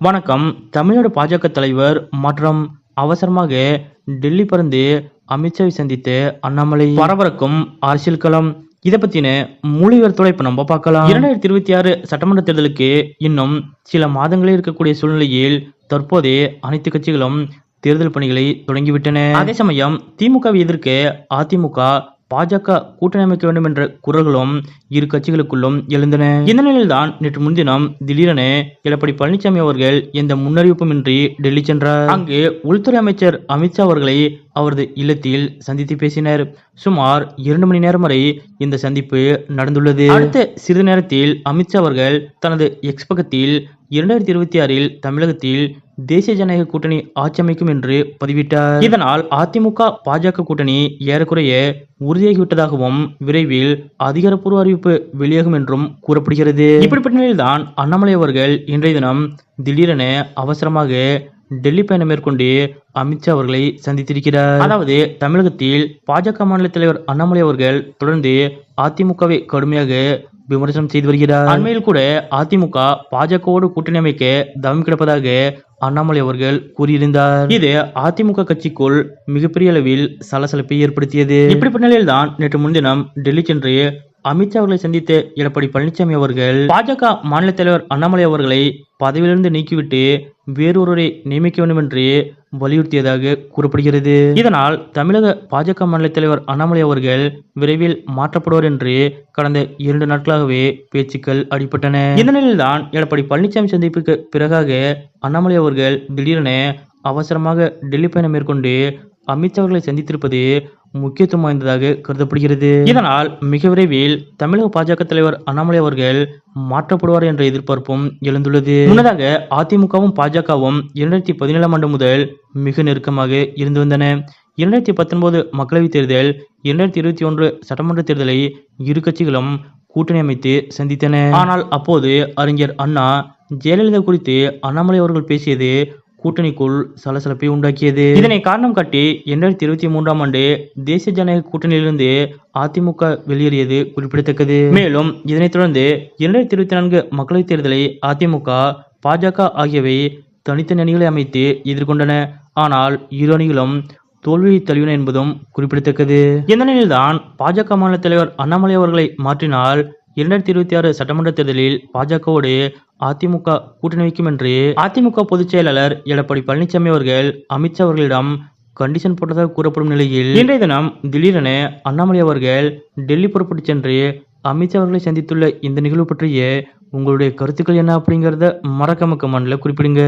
வணக்கம். தமிழ்நாடு பாஜக தலைவர் மற்றும் அவசரமாக டெல்லி பறந்து அமித்ஷாவை சந்தித்து அண்ணாமலை பரபரக்கும் அரசியல் களம். இதை பத்தின முழு விவரத்தோட இப்ப நம்ம பார்க்கலாம். 2026 சட்டமன்ற தேர்தலுக்கு இன்னும் சில மாதங்களே இருக்கக்கூடிய சூழ்நிலையில் தற்போதே அனைத்து கட்சிகளும் தேர்தல் பணிகளை தொடங்கிவிட்டன. அதே சமயம் திமுகவை எதிர்க்க அதிமுக பாஜக கூட்டணி அமைக்க வேண்டும் என்ற குரல்களும் இரு கட்சிகளுக்குள்ளும் எழுந்தன. இந்த நிலையில்தான் நேற்று முன்தினம் திடீரென எடப்பாடி பழனிசாமி அவர்கள் எந்த முன்னறிவிப்புமின்றி டெல்லி சென்றார். அங்கு உள்துறை அமைச்சர் அமித்ஷா அவர்களை அவரது இல்லத்தில் சந்தித்து பேசினர். சுமார் 2 மணி நேரம் வரை இந்த சந்திப்பு நடந்துள்ளது. அடுத்த சிறிது நேரத்தில் அமித்ஷா அவர்கள் தனது எக்ஸ் பக்கத்தில் 2026 தமிழகத்தில் தேசிய ஜனநாயக கூட்டணி ஆட்சி அமைக்கும் என்று பதிவிட்டார். இதனால் அதிமுக பாஜக கூட்டணி ஏறக்குறைய உறுதியாகிவிட்டதாகவும் விரைவில் அதிகாரப்பூர்வ அறிவிப்பு வெளியாகும் என்றும் கூறப்படுகிறது. இப்படிப்பட்ட நிலையில்தான் அண்ணாமலை அவர்கள் இன்றைய தினம் திடீரென அவசரமாக டெல்லி பயணம் மேற்கொண்டு அமித்ஷா அவர்களை சந்தித்திருக்கிறார். அதாவது தமிழகத்தில் பாஜக மாநில தலைவர் அண்ணாமலை அவர்கள் தொடர்ந்து அதிமுகவை கடுமையாக விமர்சனம் செய்து வருகிறார். அண்மையில் கூட அதிமுக பாஜகவோடு கூட்டணி அமைக்க தவம் கிடப்பதாக அண்ணாமலை அவர்கள் கூறியிருந்தார். இது அதிமுக கட்சிக்குள் மிகப்பெரிய அளவில் சலசலப்பை ஏற்படுத்தியது. இப்படிப்பட்ட நிலையில்தான் நேற்று முன்தினம் டெல்லி சென்று அமித்ஷா அவர்களை சந்தித்த எடப்பாடி பழனிசாமி அவர்கள் பாஜக மாநில தலைவர் அண்ணாமலை அவர்களை பதவியிலிருந்து நீக்கிவிட்டு வேறொருவரை நியமிக்க வேண்டும் என்று வலியுறுத்தியதாக கூறப்படுகிறது. இதனால் தமிழக பாஜக மாநில தலைவர் அண்ணாமலை அவர்கள் விரைவில் மாற்றப்படுவார் என்று கடந்த 2 நாட்களாகவே பேச்சுக்கள் அடிபட்டன. இந்த நிலையில்தான் எடப்பாடி பழனிசாமி சந்திப்புக்கு பிறகாக அண்ணாமலை அவர்கள் திடீரென அவசரமாக டெல்லி பயணம் மேற்கொண்டு அமித்ஷா அவர்களை சந்தித்திருப்பது முக்கியத்துவம் வாய்ந்ததாக கருதப்படுகிறது. இதனால் மிக விரைவில் தமிழக பாஜக தலைவர் அண்ணாமலை அவர்கள் மாற்றப்படுவார் என்ற எதிர்பார்ப்பும் எழுந்துள்ளது. முன்னதாக அதிமுகவும் பாஜகவும் 2017 ஆண்டு முதல் மிக நெருக்கமாக இருந்து வந்தன. 2019 மக்களவைத் தேர்தல், 2021 சட்டமன்ற தேர்தலை இரு கட்சிகளும் கூட்டணி அமைத்து சந்தித்தன. ஆனால் அப்போது அறிஞர் அண்ணா ஜெயலலிதா குறித்து அண்ணாமலை அவர்கள் பேசியது கூட்டணிக்குள் சலசலப்பை உண்டாக்கியது. இதனை காரணம் காட்டி 2023 ஆண்டு தேசிய ஜனநாயக கூட்டணியிலிருந்து அதிமுக வெளியேறியது குறிப்பிடத்தக்கது. மேலும் இதனைத் தொடர்ந்து 2024 மக்களவைத் தேர்தலை அதிமுக பாஜக ஆகியவை தனித்தனி அணிகளை அமைத்து எதிர்கொண்டன. ஆனால் இரு அணிகளும் தோல்வியை தழுவின என்பதும் குறிப்பிடத்தக்கது. இந்த நிலையில்தான் பாஜக மாநில தலைவர் அண்ணாமலை அவர்களை மாற்றினால் 2026 சட்டமன்ற தேர்தலில் பாஜகவோடு அதிமுக கூட்டணி வைக்கும் என்று அதிமுக பொதுச் செயலாளர் எடப்பாடி பழனிசாமி அவர்கள் அமித்ஷா அவர்களிடம் கண்டிஷன் போட்டதாக கூறப்படும் நிலையில் இன்றைய தினம் திடீரென அண்ணாமலை அவர்கள் டெல்லி புறப்பட்டு சென்று அமித்ஷா அவர்களை சந்தித்துள்ள இந்த நிகழ்வு பற்றிய உங்களுடைய கருத்துக்கள் என்ன அப்படிங்கிறத மறக்காம கமெண்ட்ல குறிப்பிடுங்க.